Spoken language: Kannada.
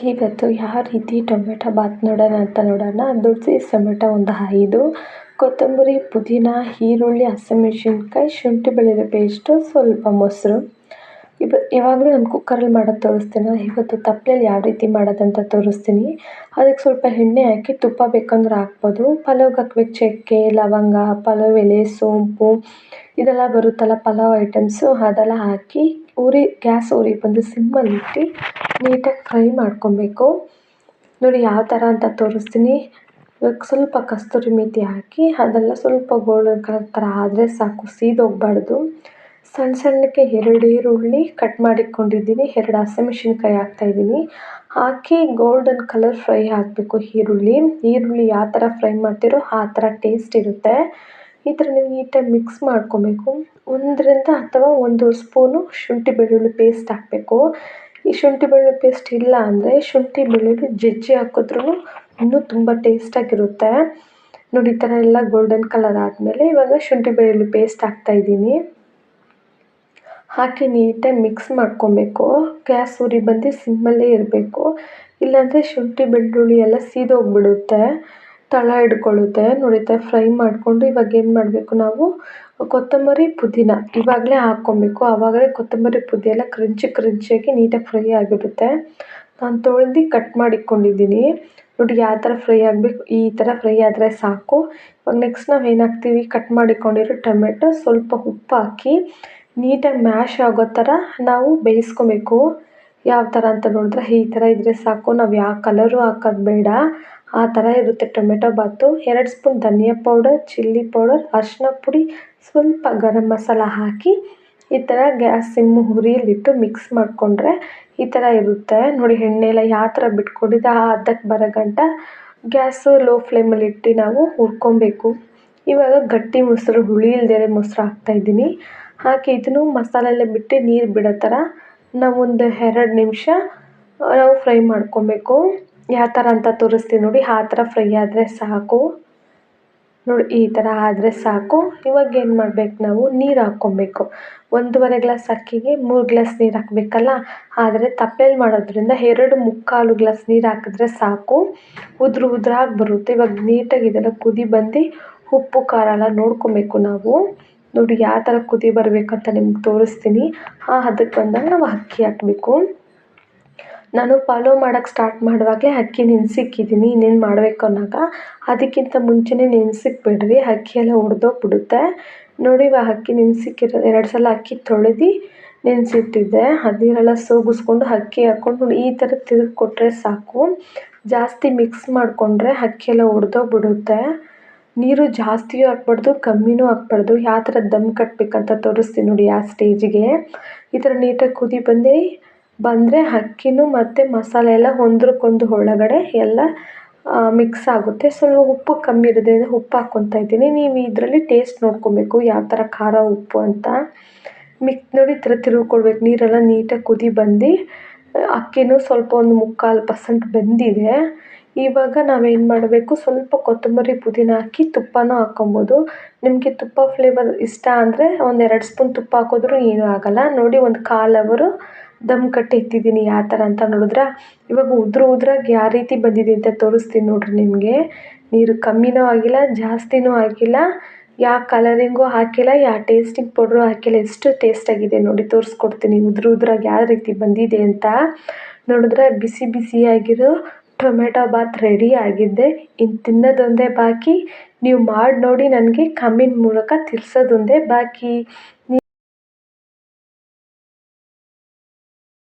ಇವತ್ತು ಯಾವ ರೀತಿ ಟೊಮೆಟೊ ಬಾತ್ ನೋಡೋಣ. ದೊಡ್ಡ ಸೈಜ್ ಟೊಮೆಟೊ ಒಂದು 5, ಕೊತ್ತಂಬರಿ, ಪುದೀನ, ಈರುಳ್ಳಿ, ಹಸಿಮೆಣಸಿನ್ಕಾಯಿ, ಶುಂಠಿ ಬೆಳ್ಳುಳ್ಳಿ ಪೇಸ್ಟು, ಸ್ವಲ್ಪ ಮೊಸರು. ಯಾವಾಗಲೂ ನಾನು ಕುಕ್ಕರಲ್ಲಿ ಮಾಡೋದು ತೋರಿಸ್ತೀನಿ. ಇವತ್ತು ತಪ್ಪಲೆಯಲ್ಲಿ ಯಾವ ರೀತಿ ಮಾಡೋದಂತ ತೋರಿಸ್ತೀನಿ. ಅದಕ್ಕೆ ಸ್ವಲ್ಪ ಎಣ್ಣೆ ಹಾಕಿ ತುಪ್ಪ ಬೇಕಂದ್ರೆ ಹಾಕ್ಬೋದು. ಪಲಾವ್ಗೆ ಹಾಕ್ಬೇಕು ಚಕ್ಕೆ, ಲವಂಗ, ಪಲಾವ್ ಎಲೆ, ಸೋಂಪು ಇದೆಲ್ಲ ಬರುತ್ತಲ್ಲ ಪಲಾವ್ ಐಟಮ್ಸು, ಅದೆಲ್ಲ ಹಾಕಿ ಗ್ಯಾಸ್ ಉರಿ ಬಂದು ಸಿಮ್ಮಲ್ಲಿಟ್ಟು ನೀಟಾಗಿ ಫ್ರೈ ಮಾಡ್ಕೊಬೇಕು. ನೋಡಿ ಯಾವ ಥರ ಅಂತ ತೋರಿಸ್ತೀನಿ. ಸ್ವಲ್ಪ ಕಸ್ತೂರಿ ಮೇಥಿ ಹಾಕಿ ಅದೆಲ್ಲ ಸ್ವಲ್ಪ ಗೋಲ್ಡನ್ ಕಲರ್ ಥರ ಆದರೆ ಸಾಕು, ಸೀದೋಗಬಾರ್ದು. ಸಣ್ಣಕ್ಕೆ 2 ಈರುಳ್ಳಿ ಕಟ್ ಮಾಡಿಕೊಂಡಿದ್ದೀನಿ, 2 ಹಸಿಮೆಣಸಿನ್ಕಾಯಿ ಹಾಕ್ತಾಯಿದ್ದೀನಿ. ಹಾಕಿ ಗೋಲ್ಡನ್ ಕಲರ್ ಫ್ರೈ ಆಗಬೇಕು. ಈರುಳ್ಳಿ ಯಾವ ಥರ ಫ್ರೈ ಮಾಡ್ತೀರೋ ಆ ಥರ ಟೇಸ್ಟ್ ಇರುತ್ತೆ. ಈ ಥರ ನೀವು ನೀಟಾಗಿ ಮಿಕ್ಸ್ ಮಾಡ್ಕೊಬೇಕು. 1 ಅಥವಾ 1.5 ಸ್ಪೂನು ಶುಂಠಿ ಬೆಳ್ಳುಳ್ಳಿ ಪೇಸ್ಟ್ ಹಾಕಬೇಕು. ಈ ಶುಂಠಿ ಬೆಳ್ಳುಳ್ಳಿ ಪೇಸ್ಟ್ ಇಲ್ಲ ಅಂದರೆ ಶುಂಠಿ ಬೆಳ್ಳುಳ್ಳಿ ಜಜ್ಜಿ ಹಾಕಿದ್ರೂ ಇನ್ನೂ ತುಂಬ ಟೇಸ್ಟಾಗಿರುತ್ತೆ. ನೋಡಿ ಈ ಥರ ಎಲ್ಲ ಗೋಲ್ಡನ್ ಕಲರ್ ಆದಮೇಲೆ ಇವಾಗ ಶುಂಠಿ ಬೆಳ್ಳುಳ್ಳಿ ಪೇಸ್ಟ್ ಹಾಕ್ತಾಯಿದ್ದೀನಿ. ಹಾಕಿ ನೀಟಾಗಿ ಮಿಕ್ಸ್ ಮಾಡ್ಕೊಬೇಕು. ಗ್ಯಾಸ್ ಉರಿ ಬಂದು ಸಿಮ್ಮಲ್ಲೇ ಇರಬೇಕು, ಇಲ್ಲಾಂದರೆ ಶುಂಠಿ ಬೆಳ್ಳುಳ್ಳಿ ಎಲ್ಲ ಸೀದೋಗಿಬಿಡುತ್ತೆ, ತಳ ಹಿಡ್ಕೊಳ್ಳುತ್ತೆ. ನೋಡಿ ಈ ಥರ ಫ್ರೈ ಮಾಡಿಕೊಂಡು ಇವಾಗ ಏನು ಮಾಡಬೇಕು, ನಾವು ಕೊತ್ತಂಬರಿ, ಪುದೀನ ಇವಾಗಲೇ ಹಾಕ್ಕೊಬೇಕು. ಆವಾಗಲೇ ಕೊತ್ತಂಬರಿ ಪುದೀನ ಎಲ್ಲ ಕ್ರಂಚಿಯಾಗಿ ನೀಟಾಗಿ ಫ್ರೈ ಆಗಿರುತ್ತೆ. ನಾನು ತೊಳೆದು ಕಟ್ ಮಾಡಿಕೊಂಡಿದ್ದೀನಿ. ನೋಡಿ ಯಾವ ಥರ ಫ್ರೈ ಆಗಬೇಕು, ಈ ಥರ ಫ್ರೈ ಆದರೆ ಸಾಕು. ಇವಾಗ ನೆಕ್ಸ್ಟ್ ನಾವು ಏನು ಹಾಕ್ತೀವಿ, ಕಟ್ ಮಾಡಿಕೊಂಡಿರೋ ಟೊಮೆಟೊ, ಸ್ವಲ್ಪ ಉಪ್ಪು ಹಾಕಿ ನೀಟಾಗಿ ಮ್ಯಾಶ್ ಆಗೋ ಥರ ನಾವು ಬೇಯಿಸ್ಕೊಬೇಕು. ಯಾವ ಥರ ಅಂತ ನೋಡಿದ್ರೆ ಈ ಥರ ಇದ್ದರೆ ಸಾಕು. ನಾವು ಯಾವ ಕಲರು ಹಾಕೋದು ಬೇಡ, ಆ ಥರ ಇರುತ್ತೆ ಟೊಮೆಟೊ ಬಾತು. 2 ಸ್ಪೂನ್ ಧನಿಯಾ ಪೌಡರ್, ಚಿಲ್ಲಿ ಪೌಡರ್, ಅರಿಶಿನ ಪುಡಿ, ಸ್ವಲ್ಪ ಗರಂ ಮಸಾಲ ಹಾಕಿ ಈ ಥರ ಗ್ಯಾಸ್ ಸಿಮ್ಮು ಉರಿಯಲ್ಲಿಟ್ಟು ಮಿಕ್ಸ್ ಮಾಡಿಕೊಂಡ್ರೆ ಈ ಥರ ಇರುತ್ತೆ. ನೋಡಿ ಎಣ್ಣೆ ಎಲ್ಲ ಯಾವ ಥರ ಬಿಟ್ಕೊಂಡಿದ್ದೆ ಆ ಹದಕ್ಕೆ ಬರೋ ಗಂಟ ಗ್ಯಾಸು ಲೋ ಫ್ಲೇಮಲ್ಲಿ ಇಟ್ಟು ನಾವು ಹುರ್ಕೊಬೇಕು. ಇವಾಗ ಗಟ್ಟಿ ಮೊಸರು, ಹುಳಿ ಇಲ್ದೇ ಮೊಸರು ಹಾಕ್ತಾಯಿದ್ದೀನಿ. ಹಾಕಿ ಇದನ್ನು ಮಸಾಲೆ ಎಲ್ಲ ಬಿಟ್ಟು ನೀರು ಬಿಡೋ ಥರ ನಾವು ಒಂದು 2 ನಿಮಿಷ ನಾವು ಫ್ರೈ ಮಾಡ್ಕೊಬೇಕು. ಯಾವ ಥರ ಅಂತ ತೋರಿಸ್ತೀನಿ ನೋಡಿ, ಆ ಥರ ಫ್ರೈ ಆದರೆ ಸಾಕು. ನೋಡಿ ಈ ಥರ ಆದರೆ ಸಾಕು. ಇವಾಗ ಏನು ಮಾಡಬೇಕು, ನಾವು ನೀರು ಹಾಕ್ಕೊಬೇಕು. 1.5 ಗ್ಲಾಸ್ ಅಕ್ಕಿಗೆ 3 ಗ್ಲಾಸ್ ನೀರು ಹಾಕಬೇಕಲ್ಲ. ಆದರೆ ತಪ್ಪಲೆಯಲ್ಲಿ ಮಾಡೋದ್ರಿಂದ 2 ಮುಕ್ಕಾಲು ಗ್ಲಾಸ್ ನೀರು ಹಾಕಿದ್ರೆ ಸಾಕು. ಉದ್ರಾಗಿ ಬರುತ್ತೆ. ಇವಾಗ ನೀಟಾಗಿ ಇದೆಲ್ಲ ಕುದಿ ಬಂದು ಉಪ್ಪು ಖಾರ ಎಲ್ಲ ನೋಡ್ಕೊಬೇಕು ನಾವು. ನೋಡಿ ಯಾವ ಥರ ಕುದಿ ಬರಬೇಕಂತ ನಿಮ್ಗೆ ತೋರಿಸ್ತೀನಿ. ಅದಕ್ಕೆ ಬಂದಾಗ ನಾವು ಅಕ್ಕಿ ಹಾಕಬೇಕು. ನಾನು ಪಲಾವ್ ಮಾಡೋಕ್ಕೆ ಸ್ಟಾರ್ಟ್ ಮಾಡುವಾಗಲೇ ಅಕ್ಕಿ ನೆನೆಸಿಕ್ಕಿದ್ದೀನಿ ಇನ್ನೇನು ಮಾಡಬೇಕು ಅನ್ನೋವಾಗ. ಅದಕ್ಕಿಂತ ಮುಂಚೆನೇ ನೆನೆಸಿಕ್ಬಿಡ್ರಿ, ಅಕ್ಕಿ ಎಲ್ಲ ಒಡೆದೋಗ್ಬಿಡುತ್ತೆ. ನೋಡಿ ಇವಾಗ ಅಕ್ಕಿ ನೆನೆಸಿಕ್ಕಿರೋ 2 ಸಲ ಅಕ್ಕಿ ತೊಳೆದು ನೆನೆಸಿಟ್ಟಿದ್ದೆ. ನೀರೆಲ್ಲ ಸೋಗಿಸ್ಕೊಂಡು ಅಕ್ಕಿ ಹಾಕ್ಕೊಂಡು ಈ ಥರ ತಿರುಗಿ ಕೊಟ್ಟರೆ ಸಾಕು. ಜಾಸ್ತಿ ಮಿಕ್ಸ್ ಮಾಡಿಕೊಂಡ್ರೆ ಅಕ್ಕಿ ಎಲ್ಲ ಒಡೆದೋಗ್ಬಿಡುತ್ತೆ. ನೀರು ಜಾಸ್ತಿಯೂ ಹಾಕ್ಬಾರ್ದು, ಕಮ್ಮಿನೂ ಹಾಕ್ಬಾರ್ದು. ಯಾವ ಥರ ದಮ್ ಕಟ್ಟಬೇಕಂತ ತೋರಿಸ್ತೀನಿ ನೋಡಿ. ಆ ಸ್ಟೇಜಿಗೆ ಈ ಥರ ನೀಟಾಗಿ ಕುದಿ ಬಂದರೆ ಅಕ್ಕಿನೂ ಮತ್ತು ಮಸಾಲೆ ಎಲ್ಲ ಒಂದಕ್ಕೊಂದು ಒಳಗಡೆ ಎಲ್ಲ ಮಿಕ್ಸ್ ಆಗುತ್ತೆ. ಸ್ವಲ್ಪ ಉಪ್ಪು ಕಮ್ಮಿ ಇರೋದ್ರಿಂದ ಉಪ್ಪು ಹಾಕ್ಕೊತಾ ಇದ್ದೀನಿ. ನೀವು ಇದರಲ್ಲಿ ಟೇಸ್ಟ್ ನೋಡ್ಕೊಬೇಕು ಯಾವ ಥರ ಖಾರ ಉಪ್ಪು ಅಂತ. ನೋಡಿ ಈ ಥರ ತಿರುಗಿಕೊಡ್ಬೇಕು. ನೀರೆಲ್ಲ ನೀಟಾಗಿ ಕುದಿ ಬಂದು ಅಕ್ಕಿನೂ ಸ್ವಲ್ಪ 1/4% ಬೆಂದಿದೆ. ಇವಾಗ ನಾವೇನು ಮಾಡಬೇಕು, ಸ್ವಲ್ಪ ಕೊತ್ತಂಬರಿ ಪುದೀನ ಹಾಕಿ ತುಪ್ಪನೂ ಹಾಕ್ಕೊಬೋದು. ನಿಮಗೆ ತುಪ್ಪ ಫ್ಲೇವರ್ ಇಷ್ಟ ಅಂದರೆ 2 ಸ್ಪೂನ್ ತುಪ್ಪ ಹಾಕಿದ್ರೂ ಏನೂ ಆಗೋಲ್ಲ. ನೋಡಿ 1/4 ಅವರು ದಮ್ ಕಟ್ಟಿ ಎತ್ತಿದ್ದೀನಿ. ಯಾವ ಥರ ಅಂತ ನೋಡಿದ್ರೆ ಇವಾಗ ಉದ್ರಾಗಿ ಯಾವ ರೀತಿ ಬಂದಿದೆ ಅಂತ ತೋರಿಸ್ತೀನಿ ನೋಡಿರಿ ನಿಮಗೆ. ನೀರು ಕಮ್ಮಿನೂ ಆಗಿಲ್ಲ, ಜಾಸ್ತಿನೂ ಆಗಿಲ್ಲ, ಯಾವ ಕಲರಿಂಗೂ ಹಾಕಿಲ್ಲ, ಯಾವ ಟೇಸ್ಟಿಂಗ್ ಪೌಡ್ರು ಹಾಕಿಲ್ಲ. ಎಷ್ಟು ಟೇಸ್ಟಾಗಿದೆ ನೋಡಿ, ತೋರಿಸ್ಕೊಡ್ತೀನಿ ಉದ್ರಾಗಿ ಯಾವ ರೀತಿ ಬಂದಿದೆ ಅಂತ. ನೋಡಿದ್ರೆ ಬಿಸಿಯಾಗಿರೋ ಟೊಮೆಟೊ ಬಾತ್ ರೆಡಿ ಆಗಿದ್ದೆ. ಇನ್ನು ತಿನ್ನೋದೊಂದೇ ಬಾಕಿ. ನೀವು ಮಾಡಿ ನೋಡಿ ನನಗೆ ಕಮೆಂಟ್ ಮೂಲಕ ತಿಳಿಸೋದೊಂದೇ ಬಾಕಿ.